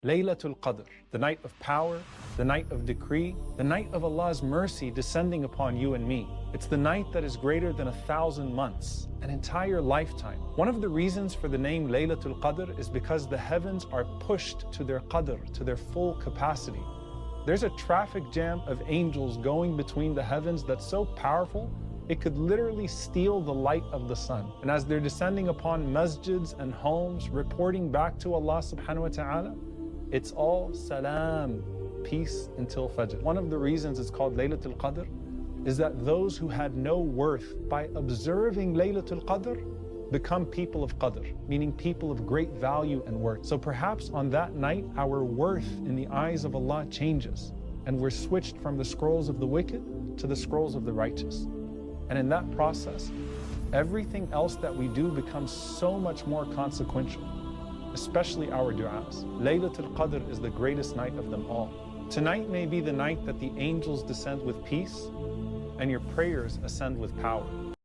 Laylatul Qadr, the night of power, the night of decree, the night of Allah's mercy descending upon you and me. It's the night that is greater than 1,000 months, an entire lifetime. One of the reasons for the name Laylatul Qadr is because the heavens are pushed to their qadr, to their full capacity. There's a traffic jam of angels going between the heavens that's so powerful, it could literally steal the light of the sun. And as they're descending upon masjids and homes, reporting back to Allah subhanahu wa ta'ala, it's all salam, peace until Fajr. One of the reasons it's called Laylatul Qadr is that those who had no worth, by observing Laylatul Qadr, become people of Qadr, meaning people of great value and worth. So perhaps on that night, our worth in the eyes of Allah changes, and we're switched from the scrolls of the wicked to the scrolls of the righteous. And in that process, everything else that we do becomes so much more consequential, especially our du'as. Laylatul Qadr is the greatest night of them all. Tonight may be the night that the angels descend with peace and your prayers ascend with power.